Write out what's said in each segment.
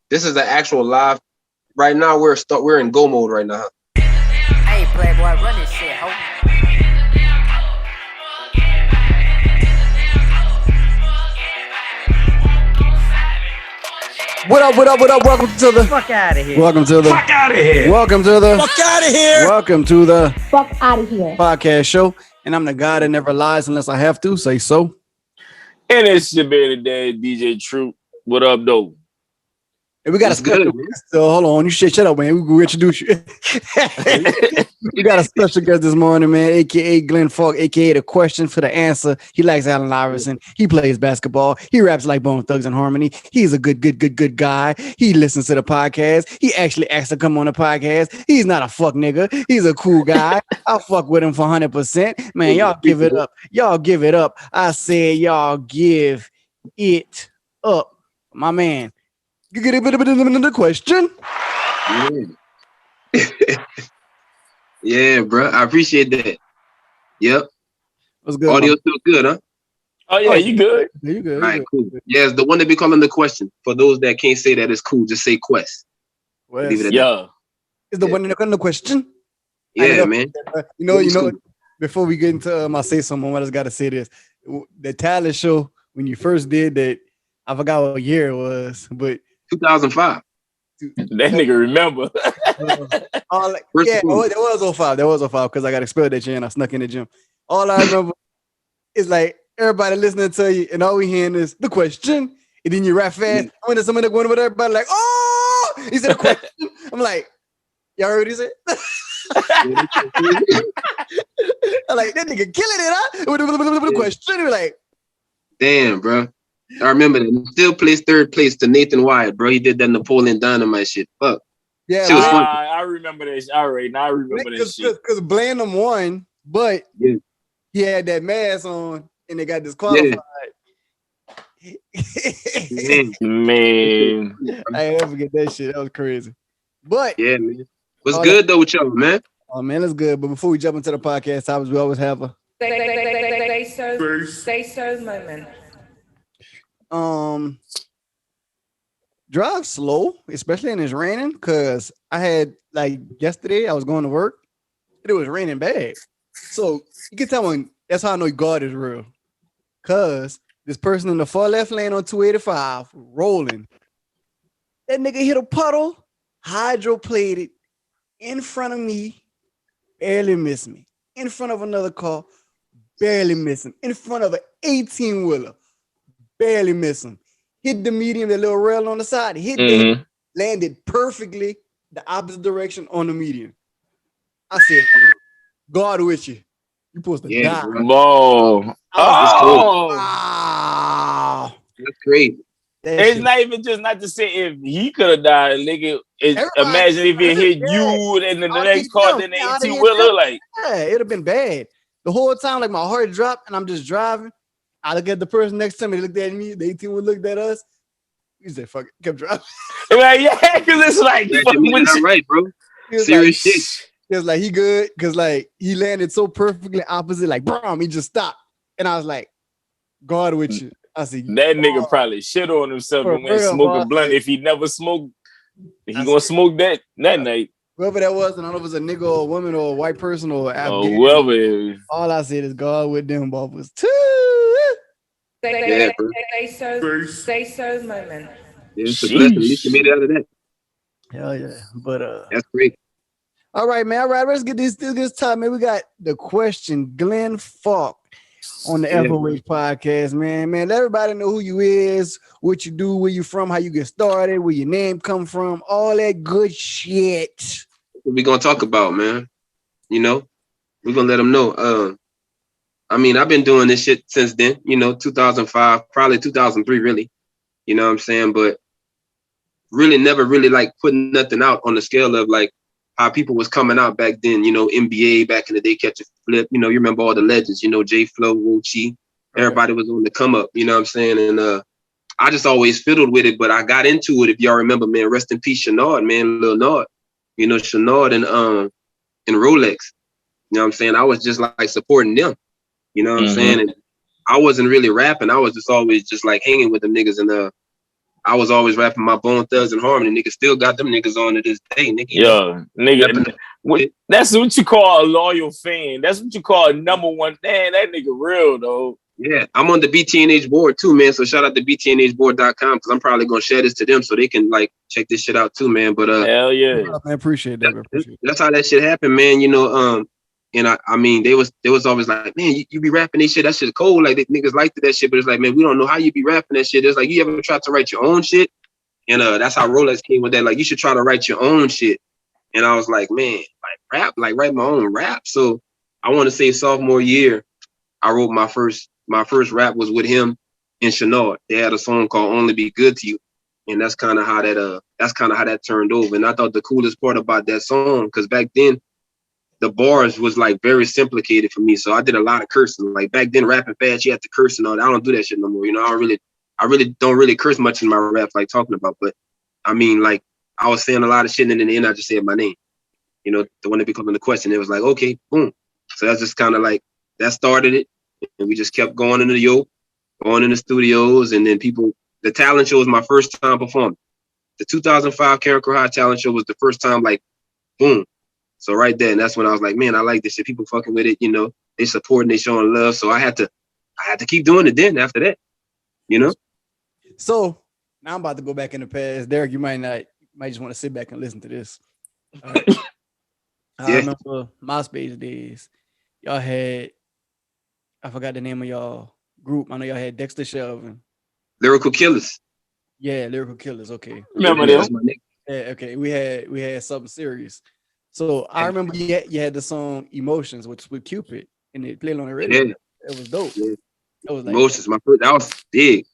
This is the actual live. Right now, we're in go mode right now. Hey, Playboy, run this shit, ho. What up? Welcome to the Fuck out of here. Welcome to the Fuck out of here. Welcome to the Fuck out of here. Welcome to the Fuck Outta Here podcast show. And I'm the guy that never lies unless I have to. Say so. And it's your baby dad, DJ Troop. What up, though? And we got a special guest. So hold on, you shut up, man. We will introduce you. We got a special guest this morning, man, aka Glenn Fuk, aka the question for the answer. He likes Allen Iverson. He plays basketball. He raps like Bone Thugs and Harmony. He's a good guy. He listens to the podcast. He actually asked to come on the podcast. He's not a fuck nigga. He's a cool guy. I'll fuck with him for 100%. Man, y'all give it up. Y'all give it up. I said y'all give it up. My man. You get a bit of the question. Yeah. Yeah, bro. I appreciate that. Yep. What's good? Audio still good, huh? Oh, yeah, you good? You good? All right, cool. Yeah, it's the one that be calling the question. For those that can't say that, it's cool. Just say quest. Leave it at that. Yeah. Is the one in the question? Yeah, man. You know. Before we get into my say something, I just gotta say this: the talent show when you first did that, I forgot what year it was, but 2005. That nigga remember. it was 05. That was 05 because I got expelled that year and I snuck in the gym. All I remember is like everybody listening to you, and all we hearing is the question, and then you rap fast. I went to somebody going with everybody like, oh, he said a question. I'm like, y'all heard what he said? I'm like, that nigga killing it, huh? With the question, you're like, damn, bro. I remember that. He still placed third place to Nathan Wyatt, bro. He did that Napoleon Dynamite shit. Fuck. yeah, Shit was fun. I remember this. All right, now I remember that shit. because Blandum won, but he had that mask on and they got disqualified. Man. I never forget that shit. That was crazy. But Yeah, man. What's good though with y'all, man? oh man, that's good. But before we jump into the podcast topics, we always have a Sayso moment. drive slow, especially when it's raining. Cause I had like yesterday, I was going to work and it was raining bad. So you can tell when that's how I know God is real. Cause this person in the far left lane on 285 rolling. That nigga hit a puddle, hydroplated in front of me, barely missed me. In front of another car, barely miss him. In front of an 18-wheeler, barely miss him. Hit the median, the little rail on the side, hit it, landed perfectly the opposite direction on the median. I said, God with you. You supposed to die. Bro. Whoa. Oh. Wow. That's great. It's not even just not to say if he could have died, nigga. Imagine if it hit you and then the next car, then the 18-wheeler, like. Yeah, it'd have been bad. The whole time, like my heart dropped and I'm just driving. I look at the person next to me, they looked at me, the 18-wheeler looked at us. We said, fuck it, kept driving. Like, yeah, because it's like, That's fuck with you. right, bro. Serious like, shit. He was like, he good, because like he landed so perfectly opposite, like, bro, he just stopped. And I was like, God with you. I said, That nigga probably shit on himself and went real, smoke boy. a blunt. If he never smoked, he gonna smoke that night. whoever that was, and I don't know if it was a nigga or a woman or a white person or Or Afghan. whoever it is. All I said is God with them boppers too. Yeah, bro. Sayso moment. Yeah, it's a blessing. At least you made it out of that. Hell yeah. But That's great. all right, man. All right, let's get this time, man. We got the question, Glenn Fuk on the FOH podcast, man. Man, let everybody know who you is, what you do, where you from, how you get started, where your name come from, all that good shit. What we gonna talk about, man? You know, we're gonna let them know. I mean, I've been doing this shit since then, 2005, probably 2003, really. You know what I'm saying? But really never really like putting nothing out on the scale of like how people was coming out back then, NBA back in the day, catch a flip, you remember all the legends, J Flow, Wuchi, everybody was on the come up, you know what I'm saying? And I just always fiddled with it, but I got into it, if y'all remember, man, rest in peace, Shenard, man, Lil Nard, Shenard and Rolex, you know what I'm saying? I was just like supporting them, you know what I'm saying? And I wasn't really rapping. I was just always just like hanging with them niggas. And I was always rapping my Bone Thugs and Harmony. Niggas still got them niggas on to this day, nigga. Yeah, nigga. That's what you call a loyal fan. That's what you call a number one. Man, that nigga real though. Yeah, I'm on the BTNH board too, man. So shout out to btnhboard.com because I'm probably gonna share this to them so they can like check this shit out too, man. But hell yeah, I appreciate that. That's how that shit happened, man. You know, and I mean, they was always like, man, you be rapping this shit. That shit's cold. Like, niggas liked that shit, but it's like, man, we don't know how you be rapping that shit. It's like, you ever tried to write your own shit? And that's how Rolex came with that. Like, you should try to write your own shit. And I was like, man, like rap, like write my own rap. So I want to say sophomore year, I wrote my first rap was with him and Shenard. They had a song called "Only Be Good to You," and that's kind of how that turned over. And I thought the coolest part about that song, because back then the bars was like very simplified for me, so I did a lot of cursing. Like back then, rapping fast, you had to curse and all that. I don't do that shit no more. You know, I really don't really curse much in my raps, like talking about. But I mean, like I was saying a lot of shit, and in the end, I just said my name. You know, the one that became the question, it was like, okay, boom. So that's just kind of like that started it. And we just kept going into going in the studios, and then the talent show was my first time performing. The 2005 Karen High talent show was the first time, like, boom. So right there, and that's when I was like, man, I like this shit. People fucking with it, you know. They supporting, they showing love. So I had to keep doing it then after that, you know. So now I'm about to go back in the past. Derek, you might just want to sit back and listen to this. Right. I remember MySpace days. Y'all had, I forgot the name of y'all group. I know y'all had Dexter Shelvin. Lyrical Killers. Yeah, Lyrical Killers. Okay. Remember that? Yeah, okay. We had something serious. So I remember you had the song Emotions, which was with Cupid, and it played on the radio. Yeah. It was dope. Yeah. It was like Emotions, my first, that was big.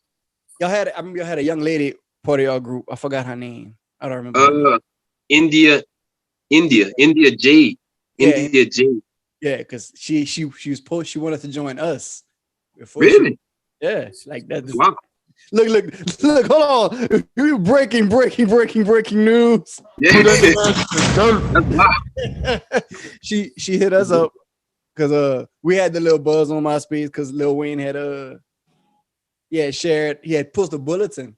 I remember y'all had a young lady part of y'all group. I forgot her name. I don't remember. India Jade. India Jade. Yeah, because she wanted to join us. Really? Yeah, like that. Wow. Look, hold on. You breaking news. Yeah. That's wow. She hit us up because we had the little buzz on MySpace because Lil Wayne had he had posted a bulletin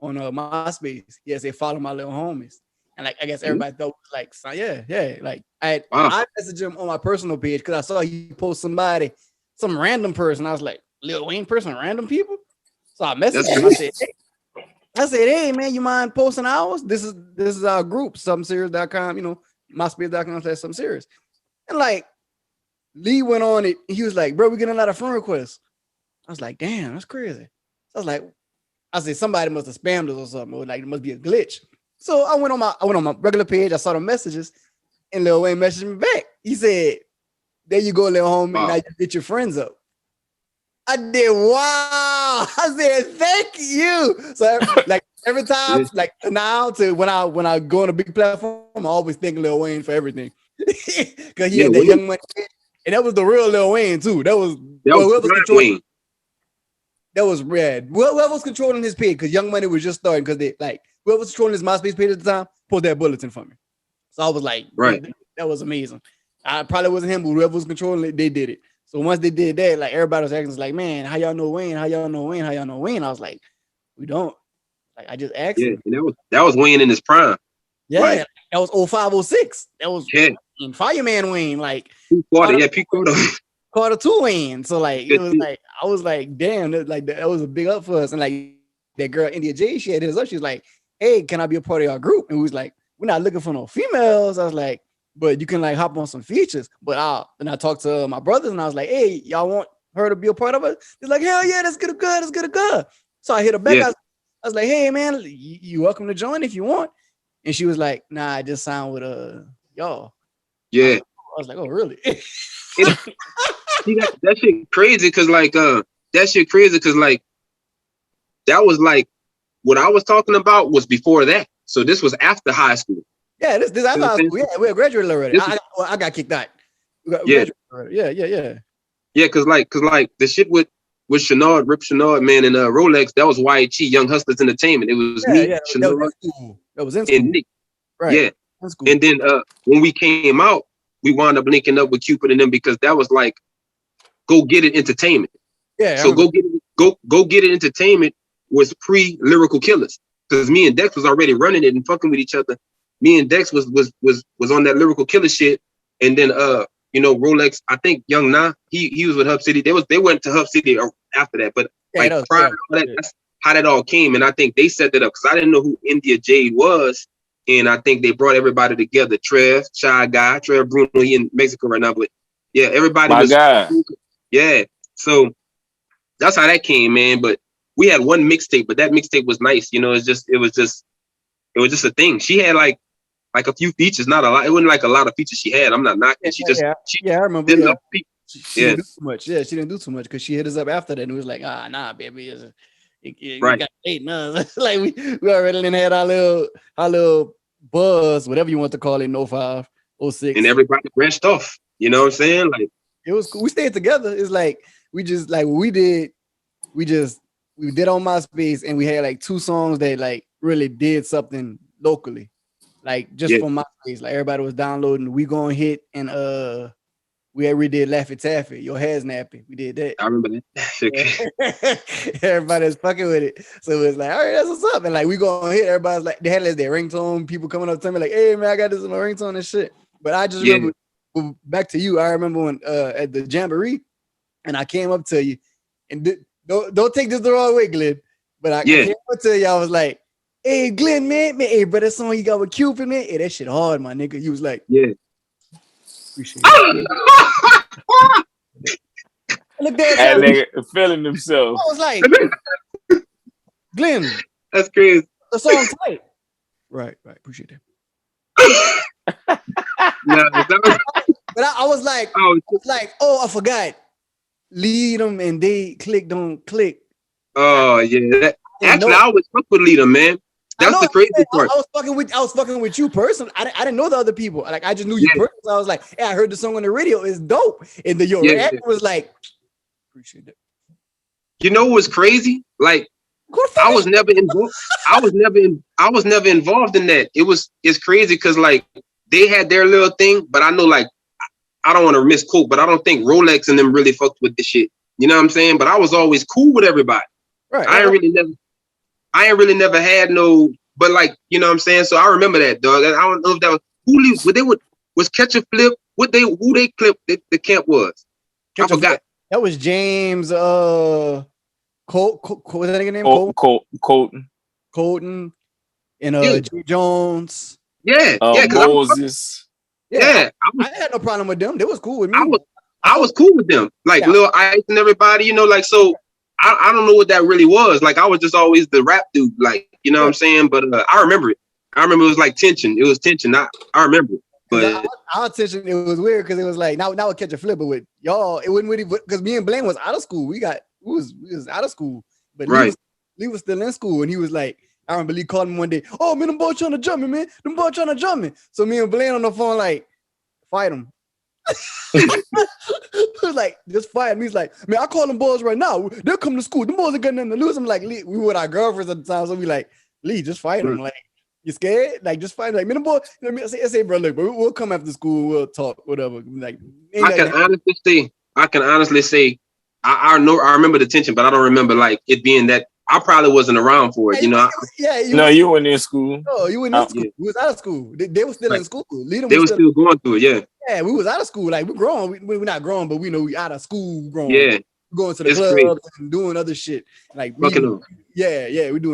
on MySpace. He had said follow my little homies. And like I guess everybody thought like like I messaged him on my personal page because I saw he post some random person. I was like, Lil Wayne person, random people. So I messaged him. I said, hey man, you mind posting ours? This is our group, something-serious.com, you know, myspace.com/something serious. And like Lee went on it, he was like, bro, we're getting a lot of friend requests. I was like, damn, that's crazy. So I said somebody must have spammed us or something, or like it must be a glitch. So I went on my regular page. I saw the messages, and Lil Wayne messaged me back. He said, "There you go, little homie. Now you get your friends up." I did. Wow. I said, "Thank you." So like every time, like now to when I go on a big platform, I always thank Lil Wayne for everything because he had that young money, and that was the real Lil Wayne too. That was Wayne. That was red. Whoever was controlling his page, because Young Money was just starting, because they like whoever was controlling his MySpace page at the time pulled that bulletin for me. So I was like, right, that was amazing. I probably wasn't him, but whoever was controlling it, they did it. So once they did that, like everybody was asking, like, man, how y'all know Wayne? How y'all know Wayne? How y'all know Wayne? I was like, we don't. Like I just asked. Yeah, and that was Wayne in his prime. Yeah, right? That was 05, 06. That was Fireman Wayne, like Peak Quarter. Carter 2 Wayne. So like it was like I was like, damn, that was a big up for us. And like that girl India J, she had his up. She was like, hey, can I be a part of your group? And we was like, we're not looking for no females. I was like, but you can like hop on some features. But then I talked to my brothers and I was like, hey, y'all want her to be a part of it? He's like, hell yeah, that's good. That's good. So I hit her back. Yeah. I was like, hey man, you welcome to join if you want. And she was like, nah, I just signed with y'all. Yeah. I was like, oh really? See, that shit crazy because that was like what I was talking about was before that. So this was after high school. Yeah, this after high school. Yeah, we graduated already. I got kicked out. Yeah, because the shit with Shenard, Rip Shenard, man, and Rolex, that was YHE, Young Hustlers Entertainment. It was me, Shenard, that was in school. And Nick. Right. Yeah. And then when we came out, we wound up linking up with Cupid and them because that was like Go Get It Entertainment. Yeah. So Go Get It Entertainment was pre-Lyrical Killers. Because me and Dex was already running it and fucking with each other. Me and Dex was on that Lyrical Killer shit. And then Rolex, I think Young Nah, he was with Hub City. They went to Hub City after that. But prior to that, that's how that all came. And I think they set that up because I didn't know who India Jade was. And I think they brought everybody together. Trev, Shy Guy, Trev Bruno, he in Mexico right now. But yeah, everybody was. Yeah. So that's how that came, man. But we had one mixtape, but that mixtape was nice. It was just a thing. She had like a few features, not a lot. It wasn't like a lot of features she had. I'm not knocking. I remember. Didn't she didn't do too much. Yeah, she didn't do too much because she hit us up after that and it was like, nah, baby, right. Got 8 nuts. Like we already had our little buzz, whatever you want to call it, in 05, 06. And everybody branched off. You know what I'm saying? Like it was cool. We stayed together. It's like we just like we did on MySpace and we had like 2 songs that like really did something locally. Like just from MySpace. Like everybody was downloading. We Gonna Hit and we did Laffy Taffy, Your Hair's Nappy. We did that. I remember that. Everybody was fucking with it. So it was like, all right, that's what's up. And like we Gonna Hit, everybody's like, they had their ringtone, people coming up to me like, hey man, I got this in my ringtone and shit. But I just remember back to you. I remember when at the Jamboree, and I came up to you, and don't take this the wrong way, Glenn. But I came up to you, I was like, hey Glenn, man, hey, bro, that song you got with Cupid, man, hey, that shit hard, my nigga. You was like, appreciate it. Look that nigga feeling himself. I was like, Glenn, that's crazy. The song tight. Right, appreciate that. But I was like, I forgot. Lead them and they don't click. Oh yeah. Actually, I was fucking with Lead them, man. That's the crazy part. I was fucking with you personally. I didn't know the other people. Like I just knew you personally. I was like, hey, I heard the song on the radio. It's dope. And then your reaction was like, appreciate it. You know what's crazy? Like I was never involved. I was never involved in that. It's crazy because like they had their little thing, but I know like I don't want to misquote, but I don't think Rolex and them really fucked with the shit. You know what I'm saying? But I was always cool with everybody. Right. I ain't really never had no, but like, you know what I'm saying? So I remember that, dog. I don't know if that was was Catch a Flip, who they clipped the camp was. I forgot. That was James Colton. What's that nigga name? Colton and J. Jones. Yeah. Moses. I had no problem with them. They was cool with me. I was cool with them. Like Lil Ice and everybody, like so I don't know what that really was. Like I was just always the rap dude, like, you know what I'm saying? But I remember it. I remember it was like tension. It was tension. I remember it. But our tension, it was weird because it was like now we Catch a Flip, but with y'all, it wouldn't really because me and Blaine was out of school. We was out of school, but Lee was still in school, and he was like, I remember Lee called him one day. Oh man, them boys trying to jump me, man. Them boys trying to jump me. So me and Blaine on the phone like, fight him. He was like, just fight him. He's like, man, I call them boys right now. They'll come to school. Them boys are got nothing to lose. I'm like, Lee, we were with our girlfriends at the time, so we like, Lee, just fight him. Like, you scared? Like, just fight him. Like, man, them boys. I say, bro, look, bro, we'll come after school. We'll talk, whatever. Like, I can honestly say, I remember the tension, but I don't remember like it being that. I probably wasn't around for it, you know. You weren't in school. No, you weren't in school. We was out of school. They were still in school. They were still going through it, yeah. Yeah, we was out of school. Like we're grown. We're not grown, but we know we out of school grown. Yeah. We're going to the clubs and doing other shit. Like we're doing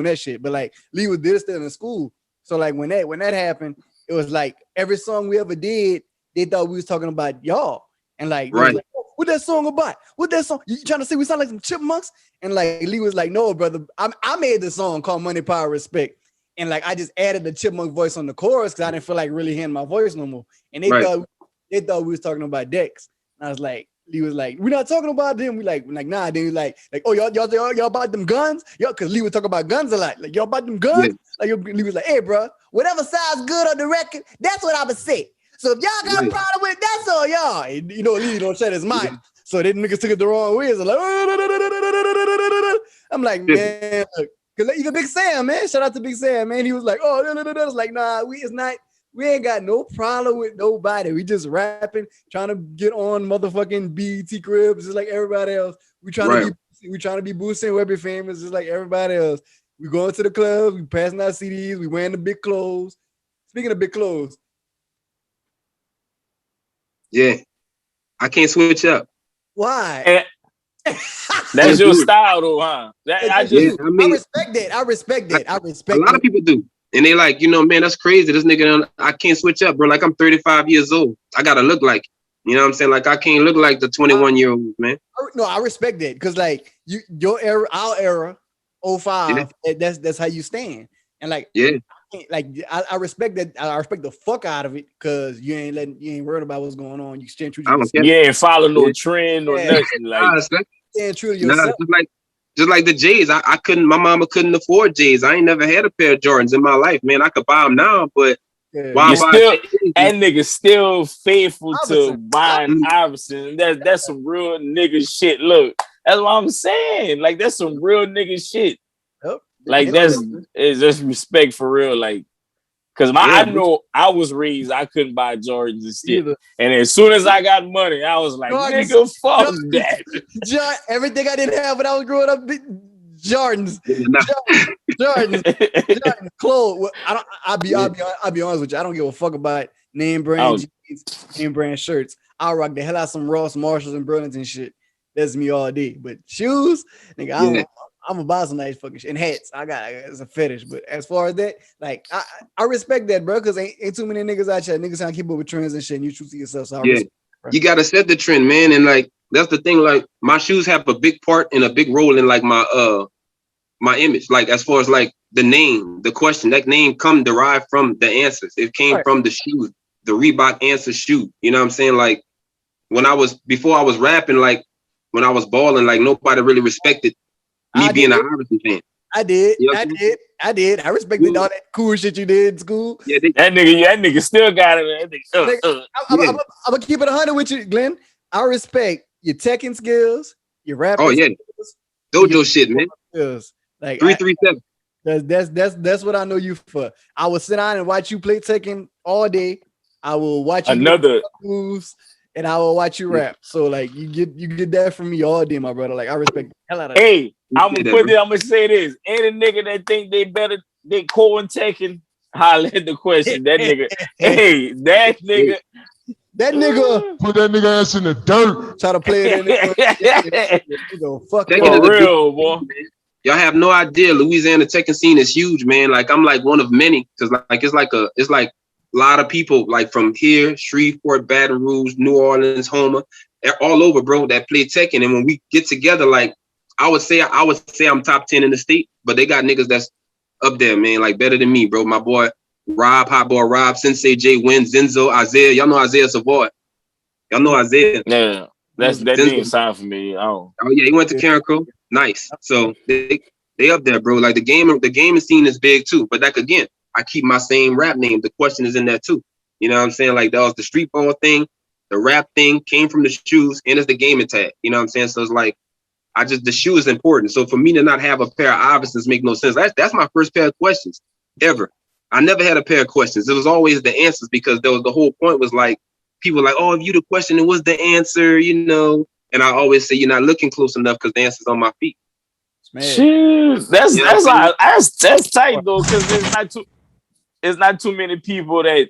that shit. But like Lee was still in school. So like when that happened, it was like every song we ever did, they thought we was talking about y'all. And like, like, what that song about? What that song? You trying to say we sound like some chipmunks? And like Lee was like, no, brother. I made the song called Money, Power, Respect. And like I just added the chipmunk voice on the chorus because I didn't feel like really hearing my voice no more. And they thought we was talking about Dex. And I was like, Lee was like, we're not talking about them. We like nah. Then he like, oh, y'all about them guns? Yo, because Lee would talk about guns a lot. Like, y'all about them guns? Yeah. Like Lee was like, hey, bro, whatever sounds good on the record, that's what I'ma say. So if y'all got a problem with it, that's all y'all. And, Lee don't shut his mind. So they niggas took it the wrong way. So like, I'm like, man, look, cause even Big Sam, man, shout out to Big Sam, man. He was like, oh, no. It's like, nah, we ain't got no problem with nobody. We just rapping, trying to get on motherfucking BET cribs, just like everybody else. We trying to be We trying to be boosting Webby famous just like everybody else. We going to the club, we passing out CDs, we wearing the big clothes. Speaking of big clothes. Yeah. I can't switch up. Why? That's your style though, huh? I respect that. I respect that. A lot of people do. And they like, man, that's crazy. This nigga, I can't switch up, bro. Like, I'm 35 years old. I gotta look like, you know what I'm saying? Like, I can't look like the 21-year-old, man. No, I respect that. Because, like, your era, our era, 05, that's how you stand. And, like, I respect that. I respect the fuck out of it because you ain't worried about what's going on. You stand true to yourself. Yeah, follow no trend or nothing. Like, stand true to yourself. Just like the J's, my mama couldn't afford J's. I ain't never had a pair of Jordans in my life, man. I could buy them now, but that nigga still faithful to buying Iverson. That's some real nigga shit. Look, that's what I'm saying. Like, that's some real nigga shit. Yep. Like, it's just respect for real. Like, because I know I was raised, I couldn't buy Jordans and shit. And as soon as I got money, I was like, nigga, fuck that. Everything I didn't have when I was growing up, Jordans. Clothes. I'll be honest with you. I don't give a fuck about name brand jeans, name brand shirts. I'll rock the hell out of some Ross, Marshalls, and Burlington shit. That's me all day. But shoes, nigga, I'm gonna buy some nice fucking shit. And hats. It's a fetish. But as far as that, like, I respect that, bro, because ain't too many niggas out here. Niggas trying to keep up with trends and shit. And you true to yourself. So you gotta set the trend, man. And like, that's the thing. Like, my shoes have a big part and a big role in like my image. Like, as far as like the name, the question, that name derived from the answers. It came from the shoes, the Reebok answer shoe. You know what I'm saying? Like, before I was rapping, like when I was balling, like nobody really respected me being an Iverson fan. I did. I respected all that cool shit you did in school. Yeah, that nigga still got it. I'm gonna keep it 100 with you, Glenn. I respect your teching skills, your rapping skills. Dojo shit, man. Skills. Like 337. That's what I know you for. I will sit down and watch you play Tekken all day. I will watch you moves, and I will watch you rap. So like you get that from me all day, my brother. Like, I respect the hell out of it. I'm gonna say this. Any nigga that think they core and Tekken, holla at the question. That nigga, that nigga put that nigga ass in the dirt. Try to play it in there. Fuck for real, boy. Y'all have no idea. Louisiana Tekken scene is huge, man. Like, I'm like one of many, because like it's like a lot of people like from here, Shreveport, Baton Rouge, New Orleans, Homer, all over, bro, that play Tekken. And when we get together, like I would say I'm top 10 in the state, but they got niggas that's up there, man, like better than me, bro. My boy Rob, Hot Boy Rob, Sensei J, Win, Zenzo, Isaiah. Y'all know Isaiah Savoy. Y'all know Isaiah. Yeah, that didn't sound familiar. Oh yeah, he went to Karen Crow. Nice. So they up there, bro. Like the gaming scene is big too. But like again, I keep my same rap name. The question is in there too. You know what I'm saying? Like that was the street ball thing, the rap thing came from the shoes, and it's the gaming tag. You know what I'm saying? So it's like the shoe is important. So for me to not have a pair of Iversons make no sense. That's my first pair of questions ever. I never had a pair of questions. It was always the answers because the whole point was like people like, oh, if you the question, it was the answer, you know. And I always say you're not looking close enough because the answer's on my feet. Jeez, that's tight though, because it's not too many people that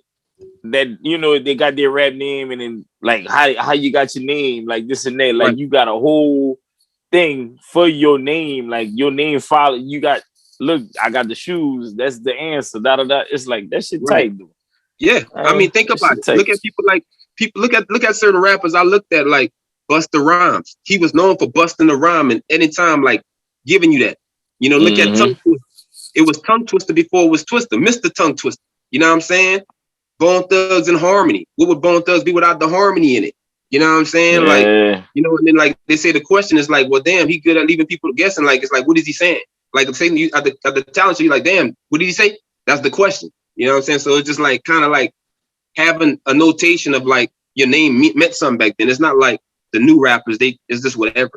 you know they got their rap name and then like how you got your name, like this and that, like right. You got a whole thing for your name, like your name follow. You got I got the shoes. That's the answer. It's like that shit right. Tight though. Yeah, I mean think about it. Tight. Look at people look at certain rappers. I looked at like Busta Rhymes. He was known for busting the rhyme and anytime like giving you that. You know, look at Tongue Twister. It was Tongue Twister before it was Twister. Mr. Tongue Twister. You know what I'm saying? Bone Thugs and Harmony. What would Bone Thugs be without the harmony in it? You know what I'm saying? Yeah. Like, you know, and then like they say the question is like, well, damn, he good at leaving people guessing. Like, it's like, what is he saying? Like, saying you at the talent show, you're like, damn, what did he say? That's the question. You know what I'm saying? So it's just like kind of like having a notation of like your name meant something back then. It's not like the new rappers, it's just whatever.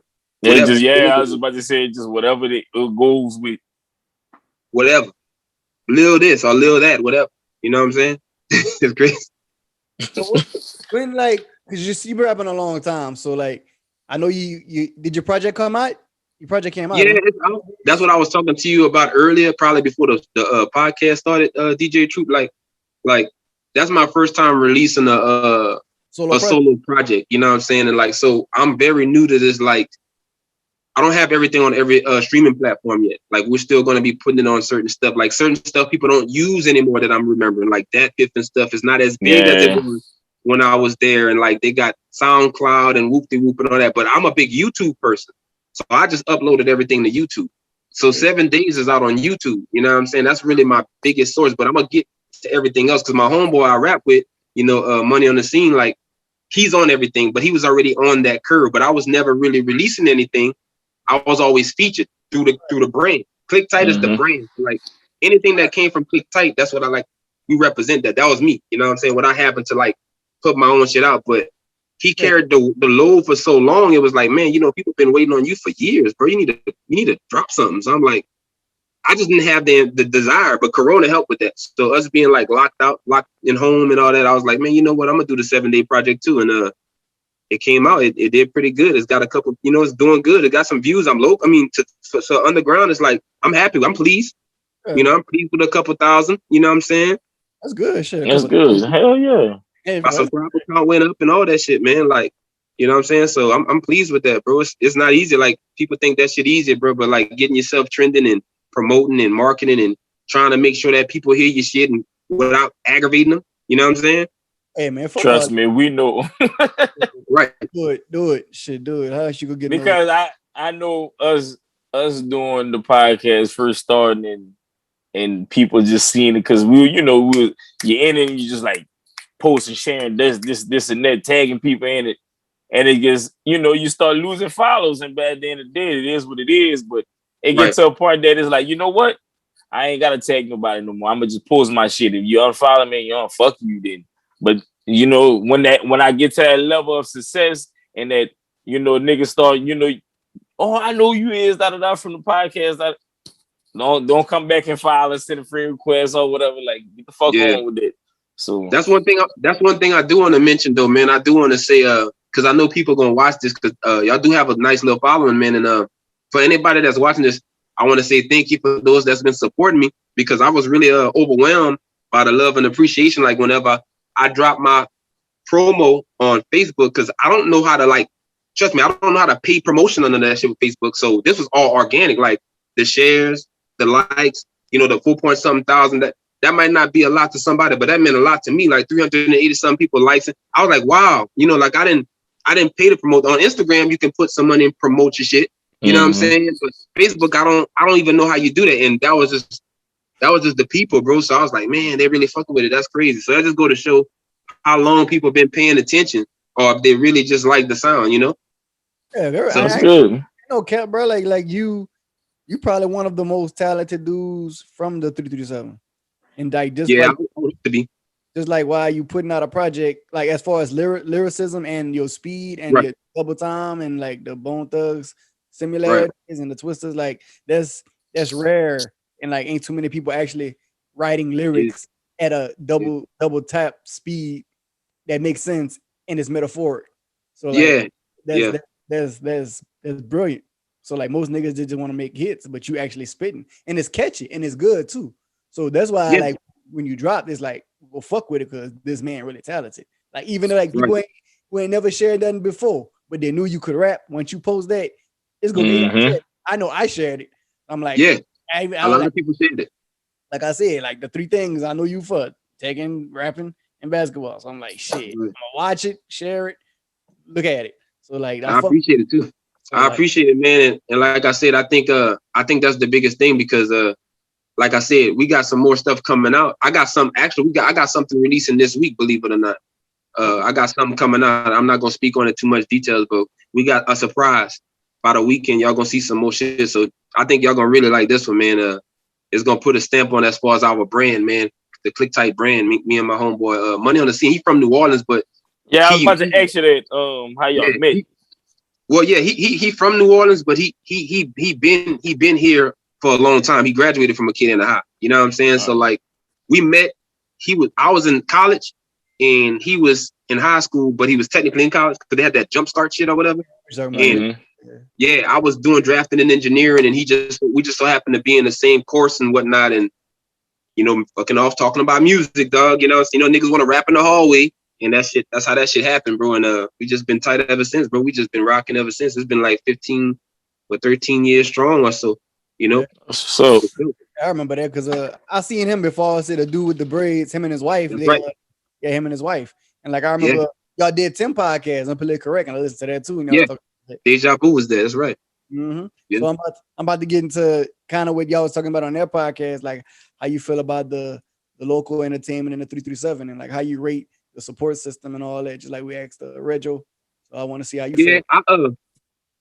I was about to say just whatever it goes with. Whatever. Lil this or Lil that, whatever. You know what I'm saying? It's crazy. So when like, because you've been rapping a long time, so like, I know you did your project come out? Your project came out. Yeah, it's out. That's what I was talking to you about earlier, probably before the podcast started. DJ Troop, like that's my first time releasing a solo project. You know what I'm saying? And like, so I'm very new to this. Like, I don't have everything on every streaming platform yet. Like, we're still going to be putting it on certain stuff. Like, certain stuff people don't use anymore that I'm remembering. Like, that fifth and stuff is not as big as it was when I was there. And like, they got SoundCloud and whoop-de-whoop and all that. But I'm a big YouTube person. So I just uploaded everything to YouTube. So 7 Days is out on YouTube. You know what I'm saying? That's really my biggest source. But I'm going to get to everything else because my homeboy I rap with, you know, Money on the Scene, like, he's on everything. But he was already on that curve. But I was never really releasing anything. I was always featured through the brand. Click Tight is the brand. Like, anything that came from Click Tight, that's what I like. We represent that. That was me. You know what I'm saying? When I happened to like put my own shit out, but he carried the load for so long. It was like, man, you know, people been waiting on you for years, bro. You need to drop something. So I'm like, I just didn't have the desire, but Corona helped with that. So us being like locked in home and all that, I was like, man, you know what? I'm gonna do the 7 Day project too. And it came out. It did pretty good. It's got a couple, you know, it's doing good. It got some views. I'm low. I mean, so underground, it's like, I'm happy. I'm pleased. Yeah. You know, I'm pleased with a couple thousand. You know what I'm saying? That's good shit. That's good. Hell yeah. Hey, my subscriber count went up and all that shit, man. Like, you know what I'm saying? So I'm pleased with that, bro. It's not easy. Like, people think that shit easy, bro. But like, getting yourself trending and promoting and marketing and trying to make sure that people hear your shit and without aggravating them. You know what I'm saying? Hey man, trust me, we know. Right. Do it. Shit, do it. How else you gonna get because I know us doing the podcast first starting and people just seeing it because you're in it and you just like posting, sharing this and that, tagging people in it, and it gets, you start losing followers, and by the end of the day, it is what it is. But it gets to a point that it's like, you know what? I ain't gotta tag nobody no more. I'm gonna just post my shit. If you unfollow me, fuck you then. But when I get to that level of success and that niggas start, oh, I know you is from the podcast. Don't come back and file and send a friend request or whatever. Like, get the fuck on with it. So that's one thing I do want to mention though, man. I do want to say because I know people gonna watch this because y'all do have a nice little following, man. And for anybody that's watching this, I want to say thank you for those that's been supporting me because I was really overwhelmed by the love and appreciation. Like, whenever I drop my promo on Facebook, because I don't know how to trust me, I don't know how to pay promotion under that shit with Facebook. So this was all organic, like the shares, the likes, the 4-point-something thousand. That might not be a lot to somebody, but that meant a lot to me. Like 380 some people likes it. I was like, wow, like I didn't pay to promote. On Instagram, you can put some money and promote your shit. You know what I'm saying? But Facebook, I don't even know how you do that. And that was just the people, bro. So I was like, man, they really fucking with it. That's crazy. So that just go to show how long people been paying attention, or if they really just like the sound, Yeah, so that's good. No cap, bro. Like you probably one of the most talented dudes from the 337. And like just I hope to be. Just like why you putting out a project, like as far as lyricism and your speed and your double time and like the Bone Thugs similarities and the twisters, like that's rare, and like ain't too many people actually writing lyrics at a double tap speed that makes sense and it's metaphoric. So like, that's brilliant. So like most niggas just want to make hits, but you actually spitting and it's catchy and it's good too. So that's why I like when you drop this, like, go fuck with it because this man really talented. Like, even though like people who ain't never shared nothing before, but they knew you could rap. Once you post that, it's gonna be. I know I shared it. I'm like, a lot of people shared it. Like I said, like the 3 things I know you for: taking, rapping, and basketball. So I'm like, shit, I'm gonna watch it, share it, look at it. So like, I appreciate it too. So I appreciate it, man. And like I said, I think that's the biggest thing because like I said, we got some more stuff coming out. I got something releasing this week, believe it or not. I got something coming out. I'm not gonna speak on it too much details, but we got a surprise. By the weekend, y'all gonna see some more shit. So I think y'all gonna really like this one, man. It's gonna put a stamp on as far as our brand, man. The Click Tight brand. Me and my homeboy, Money on the Scene. He's from New Orleans, but I was about to ask you that. How y'all met? He from New Orleans, but he been here for a long time. He graduated from a kid in the high. You know what I'm saying? So like we met. I was in college and he was in high school, but he was technically in college because they had that jumpstart shit or whatever. And Yeah, I was doing drafting and engineering, and we just so happened to be in the same course and whatnot, and fucking off talking about music, dog. Niggas want to rap in the hallway, and that's how that shit happened, bro. And we just been tight ever since, bro. We just been rocking ever since. It's been like 15 or 13 years strong or so, So I remember that because I seen him before. I said a dude with the braids, him and his wife. That's right. Yeah, him and his wife. And like I remember y'all did 10 podcasts. I'm politically correct, and I listened to that too. Yeah, Deja Vu was there. That's right. Mm-hmm. Yeah. So I'm about to get into kind of what y'all was talking about on their podcast, like how you feel about the local entertainment and the 337, and like how you rate the support system and all that. Just like we asked Rego. So I want to see how you feel.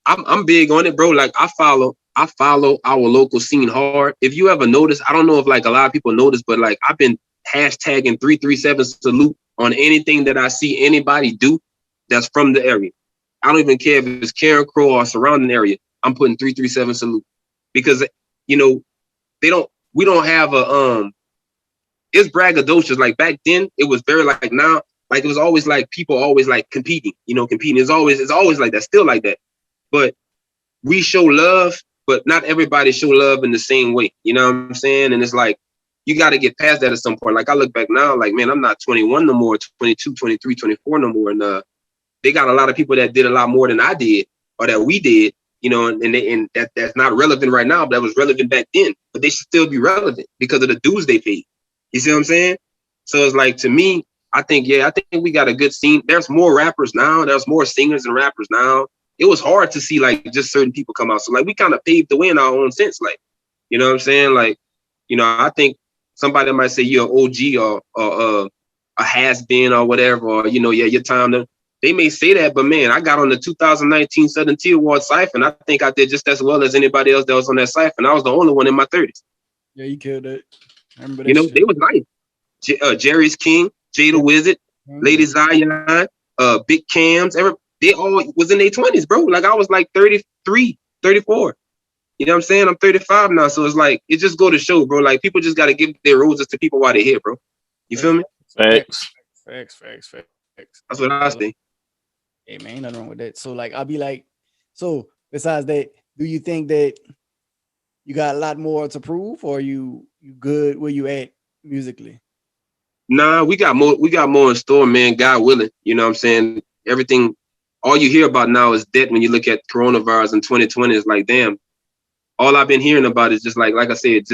I'm big on it, bro. Like I follow our local scene hard. If you ever notice, I don't know if like a lot of people notice, but like I've been hashtagging 337 salute on anything that I see anybody do that's from the area. I don't even care if it's Karen Crow or surrounding area. I'm putting 337 salute because we don't have it's braggadocious. Like back then it was very like now, like it was always like people always like competing. It's always like that, still like that. But we show love, but not everybody show love in the same way. You know what I'm saying? And it's like, you got to get past that at some point. Like I look back now, like, man, I'm not 21 no more, 22, 23, 24 no more. And they got a lot of people that did a lot more than I did or that we did, and that's not relevant right now, but that was relevant back then. But they should still be relevant because of the dues they paid. You see what I'm saying? So it's like, to me, I think we got a good scene. There's more rappers now. There's more singers and rappers now. It was hard to see like just certain people come out. So like we kind of paved the way in our own sense. Like, you know what I'm saying? Like, I think somebody might say you're an OG or a has been or whatever, or your time to. They may say that, but man, I got on the 2019 Southern Tea Award cipher, and I think I did just as well as anybody else that was on that cipher. And I was the only one in my 30s. Yeah, you killed it. I remember that. They was nice. Jerry's King, Jay the Wizard, Lady Zion, Big Cams, they all was in their 20s, bro. Like I was like 33, 34. You know what I'm saying? I'm 35 now. So it's like, it just go to show, bro. Like people just got to give their roses to people while they're here, bro. You feel me? Facts. That's what I think. Hey man, ain't nothing wrong with that. So like, I'll be like, so besides that, do you think that you got a lot more to prove, or you good where you at musically? Nah, we got more in store, man. God willing. You know what I'm saying? Everything, all you hear about now is death. When you look at coronavirus in 2020, it's like, damn, all I've been hearing about is just like I said,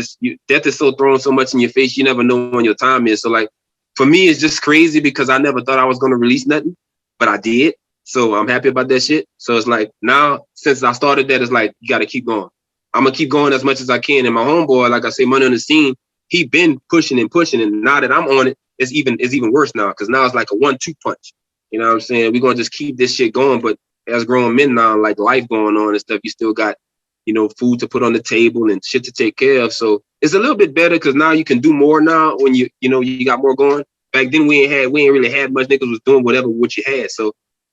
death is so thrown so much in your face, you never know when your time is. So like, for me, it's just crazy because I never thought I was going to release nothing, but I did. So I'm happy about that shit. So it's like, now, since I started that, it's like, you got to keep going. I'm going to keep going as much as I can. And my homeboy, like I say, Money on the Scene, he been pushing. And now that I'm on it, it's even worse now, because now it's like a 1-2 punch. You know what I'm saying? We're going to just keep this shit going. But as grown men now, like life going on and stuff, you still got, food to put on the table and shit to take care of. So it's a little bit better because now you can do more now when you got more going. Back then we ain't really had much. Niggas was doing what you had. So,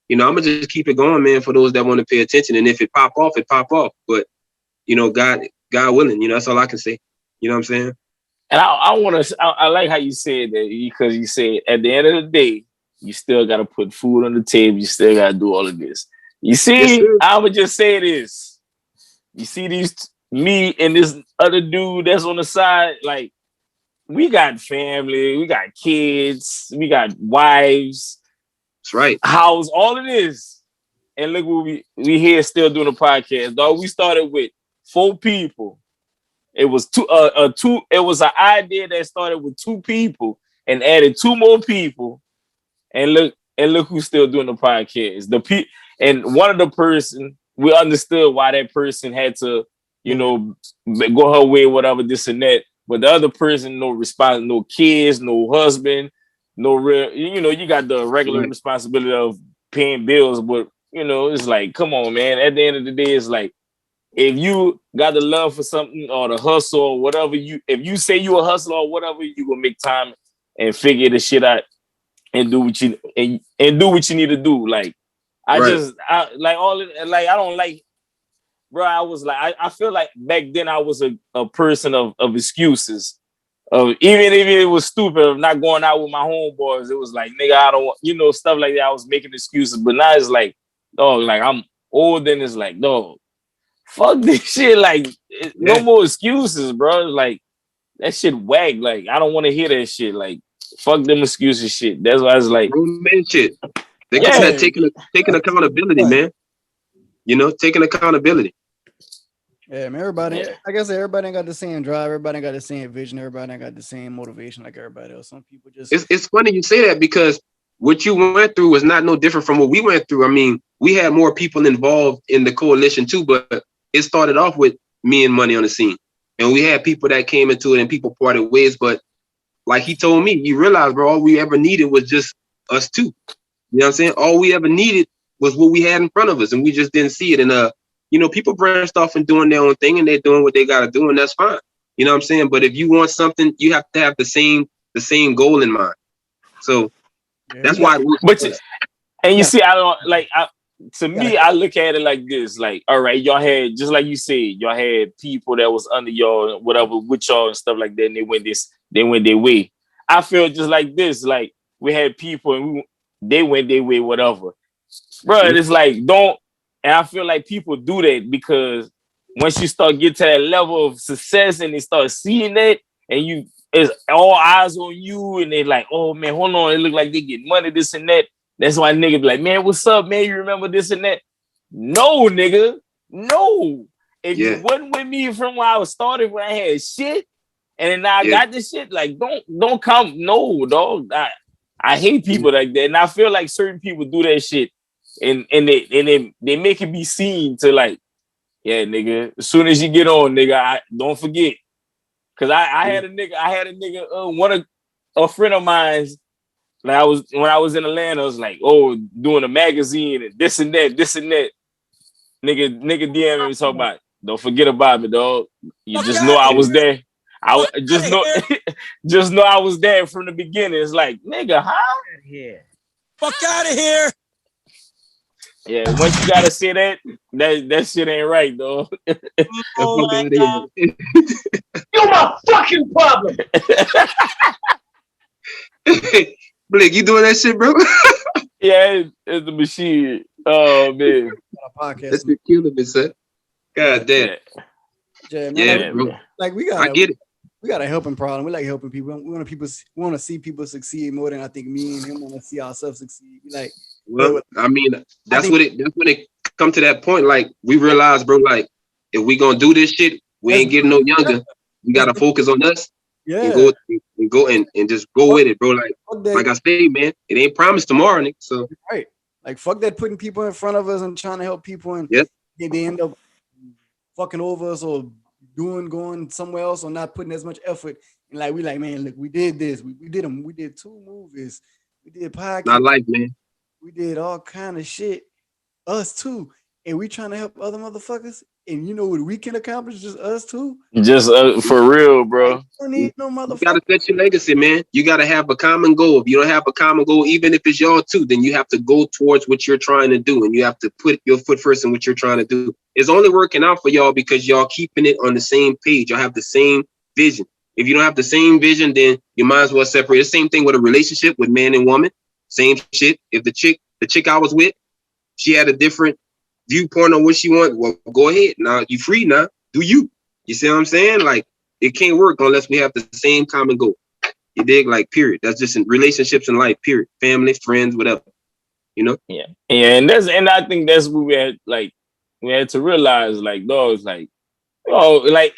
I'm gonna just keep it going, man, for those that want to pay attention. And if it pop off, it pop off. But, God willing, that's all I can say. You know what I'm saying? And I like how you said that, because you said at the end of the day, you still got to put food on the table. You still got to do all of this. You see, yes, I would just say this. You see me and this other dude that's on the side, like, we got family, we got kids, we got wives. That's right. House, all of this. And look what we here still doing a podcast, dog. We started with 4 people. It was it was an idea that started with 2 people and added 2 more people. And look who's still doing the podcast. And one of the person, we understood why that person had to, go her way, whatever, this and that. But the other person, no response, no kids, no husband, no real, you got the regular responsibility of paying bills. But, it's like, come on, man. At the end of the day, it's like, if you got the love for something or the hustle or whatever, if you say you a hustler or whatever, you gonna make time and figure the shit out and do what you and do what you need to do. Like, I don't like, bro. I was like, I feel like back then I was a person of excuses. Even if it was stupid of not going out with my homeboys, it was like, nigga, I don't want, stuff like that. I was making excuses, but now it's like, oh, like old, then it's like, no, fuck this shit. Like, no more excuses, bro. Like, that shit whack. Like, I don't want to hear that shit. Like, fuck them excuses shit. That's why it's like, Real man shit. They call that taking accountability, man. You know, taking accountability. Yeah, man, everybody, like I said, everybody ain't got the same drive, everybody ain't got the same vision, everybody ain't got the same motivation like everybody else. Some people just It's funny you say that because what you went through was not no different from what we went through. I mean, we had more people involved in the coalition too, but it started off with me and Money on the scene. And we had people that came into it and people parted ways. But like he told me, you realize, bro, all we ever needed was just us two. You know what I'm saying? All we ever needed was what we had in front of us, and we just didn't see it. And you know, people branched off and doing their own thing, and they're doing what they got to do, and that's fine. You know what I'm saying? But if you want something, you have to have the same goal in mind. So that's why it works. But you see, I don't like. To me, I look at it like this: like, all right, y'all had, just like you said, y'all had people that was under y'all, whatever, with y'all and stuff like that, and they went their way. I feel just like this: like, we had people and they went their way, whatever. Bro, it's like, don't. And I feel like people do that because once you start getting to that level of success and they start seeing that, and it's all eyes on you, and they like, oh man, hold on, it look like they get money, this and that. That's why nigga be like, man, what's up, man? You remember this and that? No, nigga, no. If you wasn't with me from when I started, when I had shit, and then now I got this shit, like, don't come, no, dog. I hate people like that, and I feel like certain people do that shit. And they make it be seen to like, yeah, nigga, as soon as you get on, nigga, I don't forget. Cause I had a nigga, a friend of mine's, like when I was in Atlanta, I was like, oh, doing a magazine and this and that. Nigga DM me talking about, don't forget about me, dog. You just know I was there. I just know I was there from the beginning. It's like, nigga, how? Fuck out of here. Yeah, once you gotta say that shit ain't right, though. Oh my God. You're my fucking problem. Blake, you doing that shit, bro? Yeah, it's the machine. Oh man, That's the killing me, son. God damn. Yeah, bro. Like I get it. We got a helping problem. We like helping people. We want to see people succeed more than I think me and him want to see ourselves succeed. We like. Well, I mean, that's when it come to that point. Like, we realize, bro, like, if we gonna do this shit, we ain't getting no younger. We gotta focus on us. Yeah. And go and just go with it, bro. Like I say, man, it ain't promised tomorrow, nigga. So right. Like, fuck that putting people in front of us and trying to help people, and they end up fucking over us or going somewhere else or not putting as much effort. And like, we like, man, look, we did this. We did them. We did 2 movies. We did podcasts. Not life, man. We did all kind of shit. Us too. And we trying to help other motherfuckers. And you know what we can accomplish? Just us too. Just for real, bro. You don't need no motherfucker. You gotta set your legacy, man. You gotta have a common goal. If you don't have a common goal, even if it's y'all too, then you have to go towards what you're trying to do, and you have to put your foot first in what you're trying to do. It's only working out for y'all because y'all keeping it on the same page. Y'all have the same vision. If you don't have the same vision, then you might as well separate. The same thing with a relationship with man and woman. Same shit. If the chick I was with, she had a different viewpoint on what she wants, well, go ahead. Now you free now. Do you? You see what I'm saying? Like, it can't work unless we have the same common goal. You dig? Like, period. That's just in relationships in life, period. Family, friends, whatever. You know? Yeah. And I think that's what we had to realize, like, dogs, like, oh, like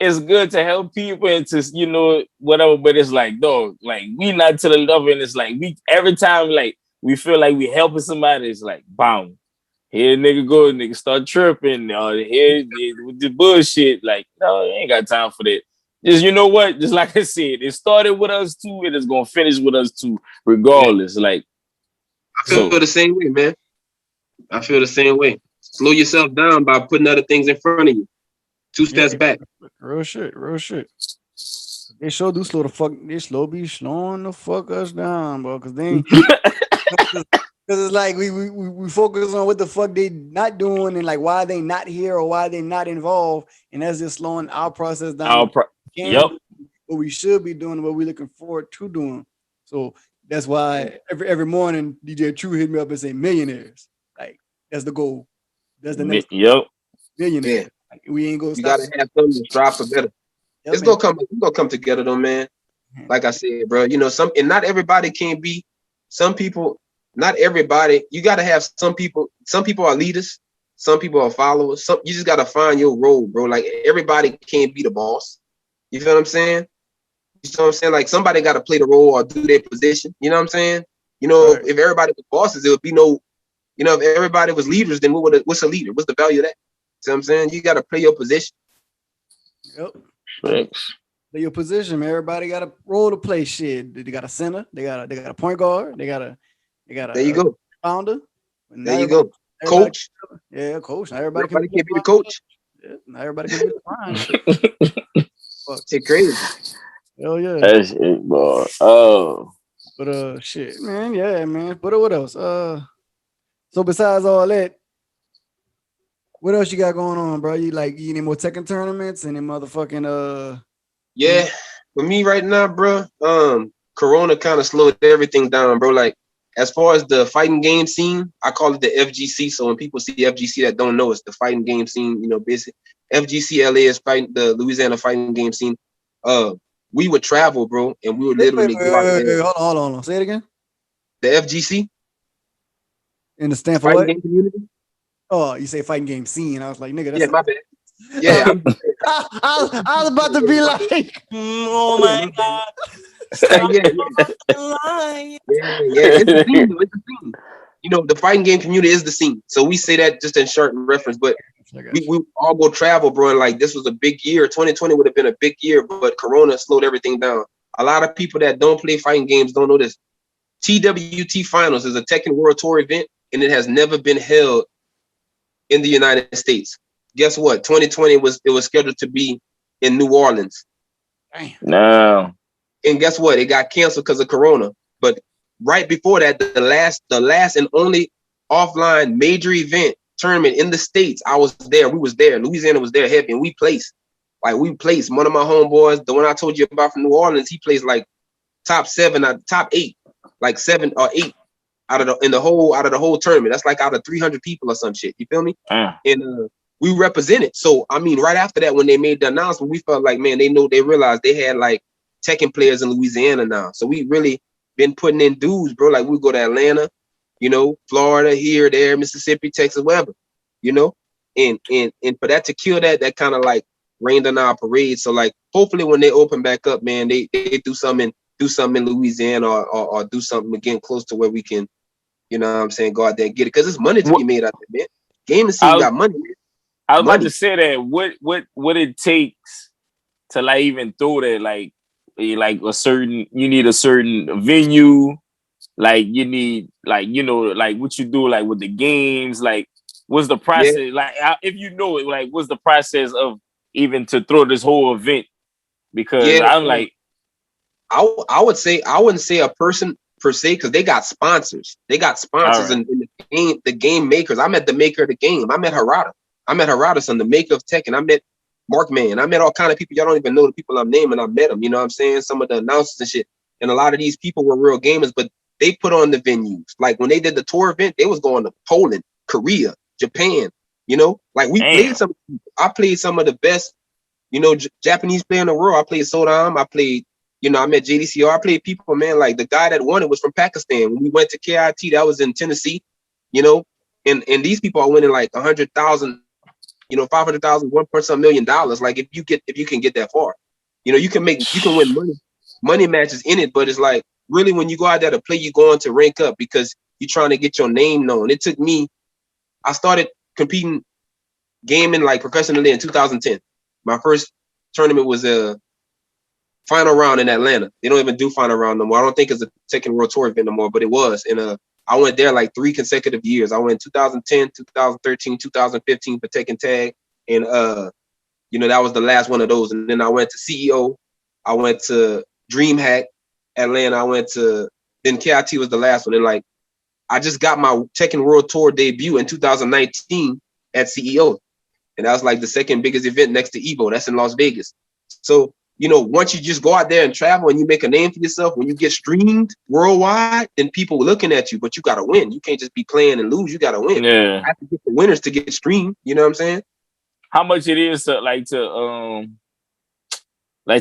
it's good to help people and to, you know, whatever, but it's like, dog, like, we not to the level, and it's like every time, like, we feel like we helping somebody, it's like, boom, here nigga go, nigga start tripping, here with the bullshit. Like, no, you ain't got time for that. Just, you know what? Just like I said, it started with us too, and it's gonna finish with us too, regardless. Like, I feel the same way, man. I feel the same way. Slow yourself down by putting other things in front of you. 2 steps back. Real shit. They sure do slow be slowing the fuck us down, bro. Cause they because it's like we focus on what the fuck they not doing and like why they not here or why they not involved, and that's just slowing our process down. What we should be doing, what we're looking forward to doing. So that's why every morning DJ True hit me up and say millionaires. Like, that's the goal. That's the next Yep. billionaire. Yeah. Like, we ain't gonna You stop. gotta have something to strive for better. Yep, It's man. gonna come together though, man. Like I said, bro, you know, and not everybody can be. Some people, not everybody. You gotta have some people. Some people are leaders. Some people are followers. You just gotta find your role, bro. Like everybody can't be the boss. You feel what I'm saying? You know what I'm saying? Like somebody got to play the role or do their position. You know what I'm saying? You know, Right. if everybody was bosses, there would be no. You know, if everybody was leaders, then what's a leader? What's the value of that? See what I'm saying? You got to play your position. Yep. Thanks. Play your position, man. Everybody got a role to play. Shit, they got a center. They got a point guard. They got a There you go. founder. There you go. Coach. Yeah, coach. Not everybody can be the coach. Yeah, not everybody can be the prime. Shit crazy. Hell yeah. That's it, boy. Oh. But shit, man. Yeah, man. But what else? So besides all that, what else you got going on, bro? You any more Tekken tournaments? Any motherfucking Yeah, for me right now, bro. Corona kind of slowed everything down, bro. Like as far as the fighting game scene, I call it the FGC. So when people see FGC that don't know, it's the fighting game scene. You know, basically FGC LA is fighting the Louisiana fighting game scene. We would travel, bro, and we would literally go out there. Hold on. Say it again. The FGC In the Stanford fighting what? game community. Oh, you say fighting game scene. I was like, nigga, that's Yeah, my bad. Yeah, I was about to be like, Oh my God. yeah. It's the scene, though. It's the scene. You know, the fighting game community is the scene. So we say that just in short reference, but we all go travel, bro. And like this was a big year. 2020 would have been a big year, but Corona slowed everything down. A lot of people that don't play fighting games don't know this. TWT Finals is a Tekken World Tour event, and it has never been held in the United States. Guess what? 2020 was scheduled to be in New Orleans. damn. No. And guess what? It got canceled because of Corona. But right before that, the last and only offline major event tournament in the States, I was there. We was there. Louisiana was there heavy, and we placed. Like we placed. One of my homeboys, the one I told you about from New Orleans, he placed like top 8, like 7 or 8 out of the whole tournament. That's like out of 300 people or some shit. You feel me? And we represented. So I mean, right after that, when they made the announcement, we felt like, man, they realized they had like Tekken players in Louisiana now. So we really been putting in dudes, bro. Like we go to Atlanta, you know, Florida, here, there, Mississippi, Texas, wherever, you know, and for that to kill that kind of like rained on our parade. So like, hopefully when they open back up, man, they do something in Louisiana or do something again close to where we can, you know what I'm saying, go out there and get it. Cause there's money to be made out there, man. Gaming scene got money, man. I was about to say that what it takes to like even throw that, like you need a certain venue, like you need, like, you know, like what you do like with the games, like what's the process, like if you know it, like what's the process of even to throw this whole event? Because I'm like, I would say, I wouldn't say a person per se, because they got sponsors. They got sponsors in the game makers. I met the maker of the game. I met Harada son, the maker of Tekken. I met Markman. I met all kind of people. Y'all don't even know the people I'm naming. I met them. You know what I'm saying? Some of the announcers and shit. And a lot of these people were real gamers, but they put on the venues. Like when they did the tour event, they was going to Poland, Korea, Japan. You know, like I played some of the best, you know, Japanese player in the world. I played Sodam. I met JDCR. I played people, man. Like the guy that won it was from Pakistan. When we went to KIT, that was in Tennessee. You know, and these people are winning like 100,000. You know, 500,000, $1.some million. Like if you can get that far, you know, you can win money matches in it. But it's like really when you go out there to play, you're going to rank up because you're trying to get your name known. It took me. I started competing gaming like professionally in 2010. My first tournament was a final round in Atlanta. They don't even do final round no more. I don't think it's a Tekken World Tour event no more, but it was. And I went there like 3 consecutive years. I went 2010, 2013, 2015 for Tekken Tag. And, you know, that was the last one of those. And then I went to CEO. I went to DreamHack, Atlanta. Then KIT was the last one. And like, I just got my Tekken World Tour debut in 2019 at CEO. And that was like the second biggest event next to Evo. That's in Las Vegas. So once you just go out there and travel and you make a name for yourself, when you get streamed worldwide, then people are looking at you, but you got to win. You can't just be playing and lose. You got to win. Yeah. I have to get the winners to get streamed. You know what I'm saying? How much it is to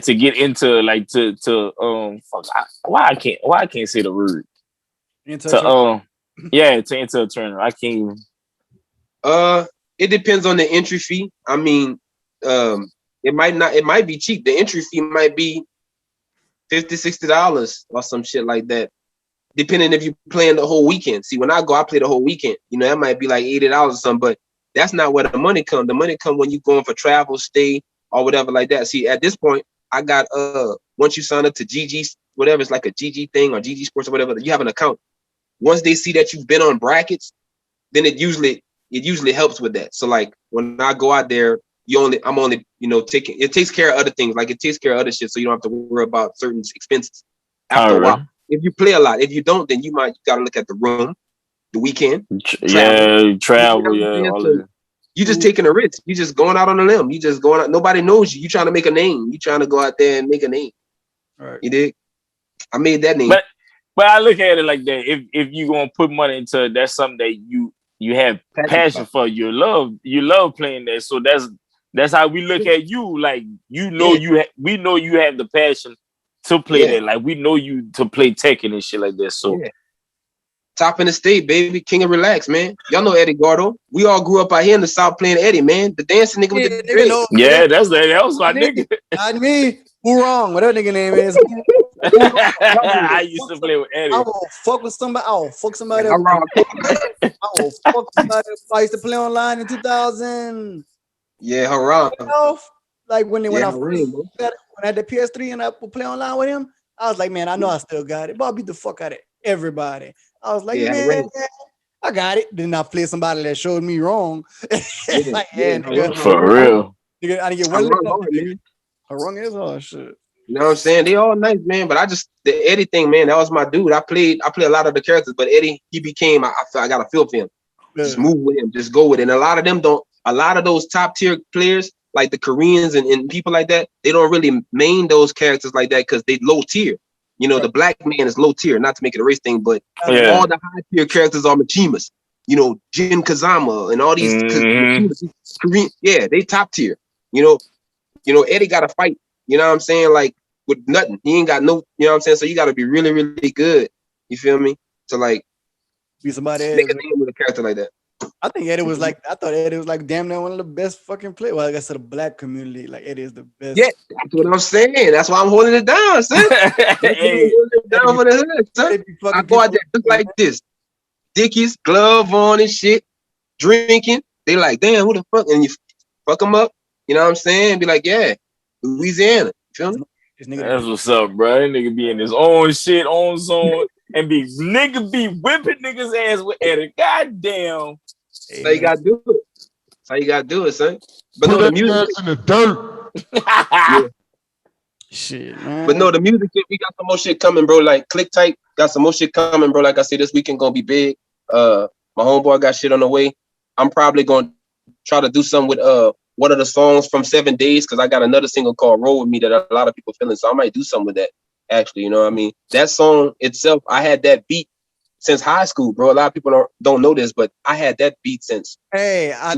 to get into why I can't say the word to enter a tournament. I can't even. It depends on the entry fee. I mean, it might be cheap. The entry fee might be $50-$60 or some shit like that, depending if you playing the whole weekend. See, when I go, I play the whole weekend. That might be like $80 or something, but that's not where the money comes. The money comes when you going for travel, stay, or whatever like that. See, at this point, I got once you sign up to GG, whatever, it's like a GG thing or GG Sports or whatever, you have an account. Once they see that you've been on brackets, then it usually helps with that. So like when I go out there, I'm only taking, it takes care of other things, like it takes care of other shit, so you don't have to worry about certain expenses after a while. If you play a lot, if you don't, then you gotta look at the room, the weekend, travel, all of it. You just taking a risk. You just going out on a limb. You just going out. Nobody knows you. You trying to make a name. You trying to go out there and make a name. All right. You dig? I made that name. But I look at it like that. If you gonna put money into it, that's something that you have passion for. You love playing that. So that's how we look at you. Like we know you have the passion to play that. Like we know you to play Tekken and shit like that. So top in the state, baby, king of relax, man. Y'all know Eddie Gordo. We all grew up out here in the South playing Eddie, man. The dancing nigga with the dreads. Yeah, that was my nigga. Not me. Who wrong? What that nigga name is? I used to play with Eddie. I will fuck with somebody. I will fuck somebody. I will fuck somebody. I used to play online in 2000. Yeah, haram. Like when I had the PS3 and I would play online with him, I was like, man, I know I still got it, but I beat the fuck out of everybody. I was like, man, I got it. Then I played somebody that showed me wrong. Nigga, for real. Nigga, I didn't get one lick. Wrong is all shit. You know what I'm saying? They all nice, man. But the Eddie thing, man, that was my dude. I play a lot of the characters, but Eddie, he became, I got a feel for him. Just move with him, just go with it. And a lot of those top tier players, like the Koreans and people like that, they don't really main those characters like that because they low tier. The black man is low tier, not to make it a race thing, but all the high tier characters are Machimas. Jin Kazama and all these Korean, they top tier. Eddie got to fight, you know what I'm saying? Like with nothing. He ain't got no, you know what I'm saying? So you got to be really, really good. You feel me? To like be somebody make a name with a character like that. I think Eddie was like, damn near one of the best fucking players. Well, I guess to the black community, like Eddie is the best. Yeah, that's what I'm saying. That's why I'm holding it down, son. I go out there just like this. Dickies, glove on and shit, drinking. They like, damn, who the fuck? And you fuck them up. You know what I'm saying? Be like, yeah, Louisiana. You feel me? That's what's up, bro. That nigga be in his own shit, own zone, and be whipping niggas ass with Eddie. Goddamn. That's how you gotta do it. That's how you gotta do it, son. But put the music in the dirt. Shit, man. But no, the music, we got some more shit coming, bro. Like Click Tight got some more shit coming, bro. Like I said, this weekend gonna be big. My homeboy got shit on the way. I'm probably gonna try to do something with one of the songs from 7 Days, because I got another single called Roll With Me that a lot of people feeling. So I might do something with that, actually. You know what I mean? That song itself, I had that beat since high school, bro. A lot of people don't know this, but I had that beat since. Hey, I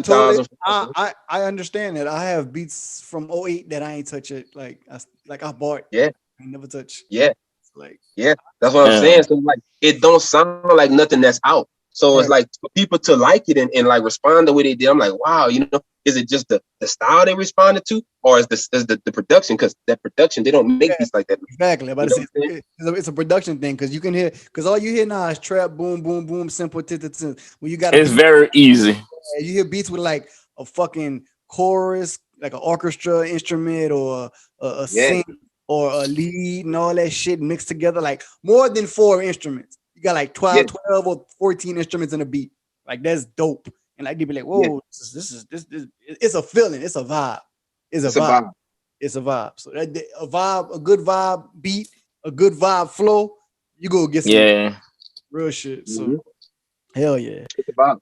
understand that. I have beats from 08 that I ain't touch it. Like I bought. Yeah. I never touch. Yeah. Like, yeah. That's what I'm saying. So like, it don't sound like nothing that's out. So it's like for people to like it and like respond the way they did. I'm like, wow, is it just the style they responded to, or is the production? Because that production, they don't make beats like that. Exactly. But it's a production thing, because you can hear, because all you hear now is trap, boom, boom, boom, simple. When you got, it's very easy. You hear beats with like a fucking chorus, like an orchestra instrument, or a sing, or a lead, and all that shit mixed together, like more than 4 instruments. You got like 12 or 14 instruments in a beat. Like that's dope. And like they be like, whoa, this it's a feeling, it's a vibe. It's a vibe. It's a vibe. So a good vibe beat, a good vibe flow, you go get some real shit. So hell yeah. It's a vibe.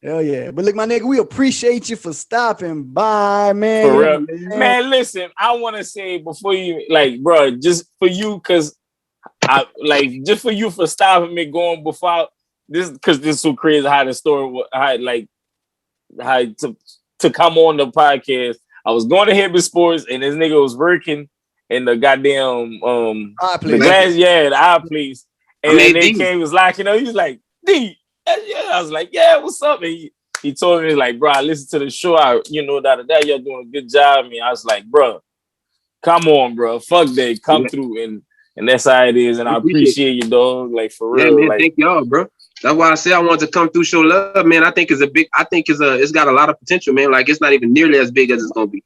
Hell yeah. But look, my nigga, we appreciate you for stopping by, man. For real. Man, listen, I want to say before you, like, bro, just for you, because I like just for you for stopping me going before this, because this is so crazy how the story, how to come on the podcast. I was going to Hibbert Sports and this nigga was working in the goddamn the glass, the eye place. And then they came, was like, you know, he was like, D. Yeah, I was like, yeah, what's up? And he told me, like, bro, I listened to the show. That you're doing a good job. I was like, bro, come on, bro. Fuck that. Come through. And that's how it is. And I appreciate you, dog. Like, for real. Yeah, man, like, thank y'all, bro. That's why I said I wanted to come through, show love, man. I think it's got a lot of potential, man. Like, it's not even nearly as big as it's gonna be.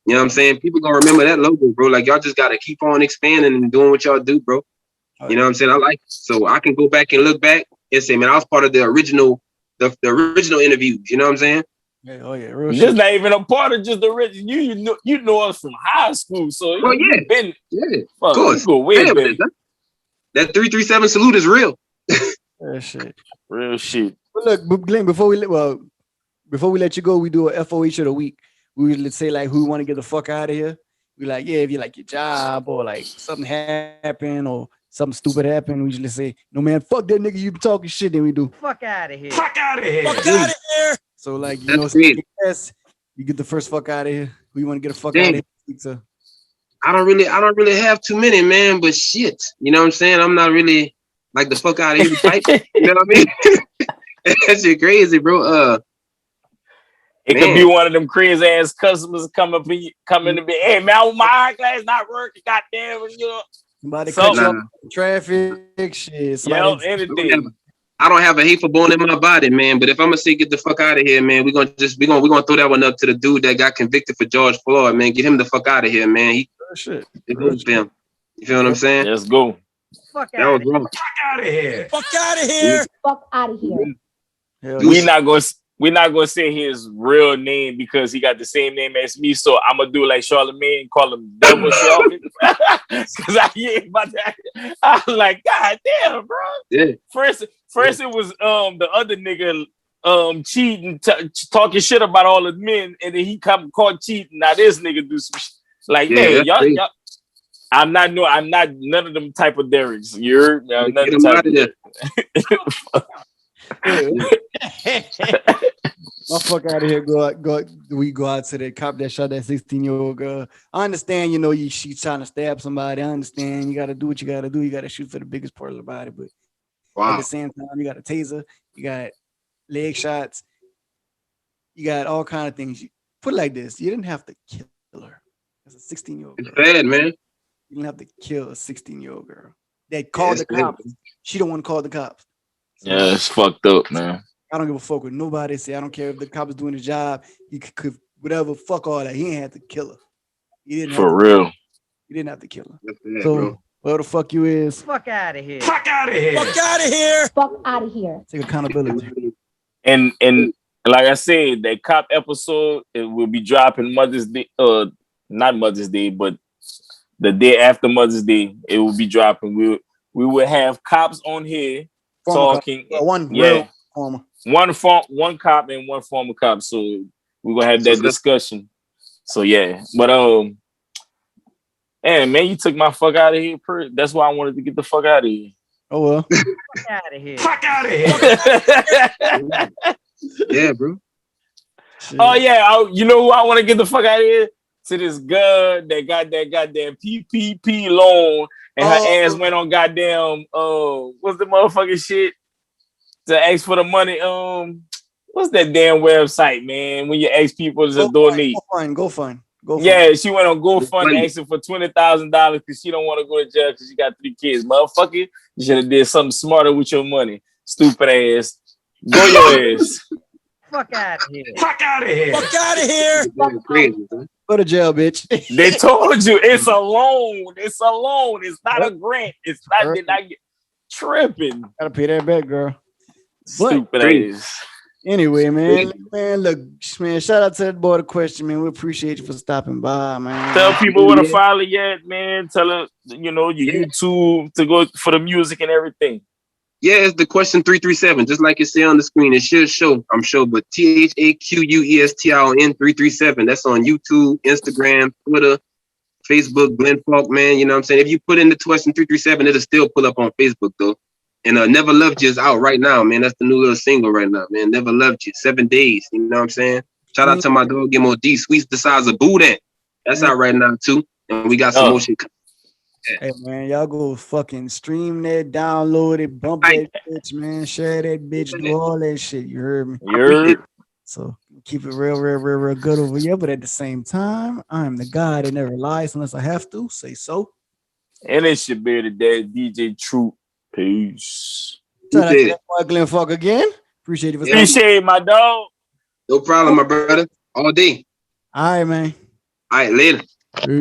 You know what I'm saying? People gonna remember that logo, bro. Like, y'all just gotta keep on expanding and doing what y'all do, bro. You know what I'm saying? I like it. So I can go back and look back and say, man, I was part of the original interviews. You know what I'm saying? Yeah, oh yeah, real just not even a part of just the original. You know us from high school, so you've been, of course. Go way back. That 337 salute is real. Real shit. But look, Glenn, before we let you go, we do a FOH of the week. We usually say like who want to get the fuck out of here. We like, yeah, if you like your job or like something happened or something stupid happened, we usually say, no man, fuck that nigga, you talking shit. Then we do Fuck out of here. Fuck out of here. Fuck out of here. So like yes, you get the first fuck out of here. Who you want to get the fuck out of here? So I don't really have too many, man, but shit. You know what I'm saying? I'm not really like the fuck out of here type. You know what I mean? That shit crazy, bro. It could be one of them crazy ass customers come in to be, hey man, my eyeglass not working, goddamn, you know. Somebody cut you off traffic, shit. Anything. I don't have a hateful bone in my body, man. But if I'm gonna say get the fuck out of here, man, we're gonna throw that one up to the dude that got convicted for George Floyd, man. Get him the fuck out of here, man. Shit. You feel what I'm saying? Let's go. Fuck out of here. Fuck out of here. Fuck out of here. Fuck out of here. We're not gonna say his real name because he got the same name as me. So I'm gonna do like Charlamagne, call him Double Shelby. Because I ain't about that. I'm like, God damn, bro. Yeah. First it was the other nigga cheating, talking shit about all the men, and then he come caught cheating. Now this nigga do some shit. Like, man, y'all. I'm not none of them type of Derricks. You're none of them type of Derricks. My fuck out of here. We go out to the cop that shot that 16-year-old girl. I understand, she's trying to stab somebody. I understand you gotta do what you gotta do. You gotta shoot for the biggest part of the body, but at the same time, you got a taser, you got leg shots, you got all kind of things. Put it like this: you didn't have to kill her. It's a 16-year-old girl. It's bad, man. You didn't have to kill a 16-year-old girl. They called the cops. She don't want to call the cops. So, yeah, it's fucked up, man. I don't give a fuck what nobody say. I don't care if the cop is doing his job. He could whatever. Fuck all that. He ain't have to kill her. He didn't. For real. He didn't have to kill her. Bad, so bro. where the fuck you is? Fuck out of here. Fuck out of here. Fuck out of here. Fuck out of here. Take accountability. And like I said, that cop episode, it will be dropping Mother's Day. Not Mother's Day, but the day after Mother's Day, it will be dropping. We will have cops on here talking. One cop and one former cop. So we're gonna have that discussion. So yeah, but man, you took my fuck out of here. That's why I wanted to get the fuck out of here. Oh well. Fuck out of here. Fuck out of here. Yeah, bro. Shit. Oh yeah, you know who I want to get the fuck out of here? To this girl that got that goddamn PPP loan and her ass went on goddamn what's the motherfucking shit to ask for the money? What's that damn website, man? When you ask people to donate. Go find. Yeah, she went on GoFundMe asking for $20,000 because she don't want to go to jail because she got 3 kids. Motherfucker, you should have did something smarter with your money. Stupid ass. Go your ass. Fuck out of here. Fuck out of here. Fuck out of here. Crazy, man. Go to jail, bitch. They told you it's a loan. It's a loan. It's not a grant. It's not. They're not tripping. Gotta pay that back, girl. Stupid ass. Anyway, man, look, man, shout out to that boy, The Question, man. We appreciate you for stopping by, man. Tell people where to follow you at, man. Tell her, your YouTube to go for the music and everything. Yeah, it's the question 337, just like it say on the screen. It should show, I'm sure, but THAQUESTION 337. That's on YouTube, Instagram, Twitter, Facebook, Glenn Falk, man. You know what I'm saying? If you put in the question 337, it'll still pull up on Facebook though. And Never Loved You is out right now, man. That's the new little single right now, man. Never Loved You, 7 days. You know what I'm saying? Shout out to my dog, Gimo D, Sweets the size of Boudin. That's out right now too. And we got some more shit. Hey man, y'all go fucking stream that, download it, bump that bitch, man, share that bitch, do all that shit. You heard me? You heard? So keep it real good over here. But at the same time, I am the guy that never lies unless I have to. Say so. And it should be today, DJ True. Peace. Shout out to that boy Glenn Falk again. Appreciate it. Appreciate my dog. No problem, my brother. All day. All right, man. All right, later.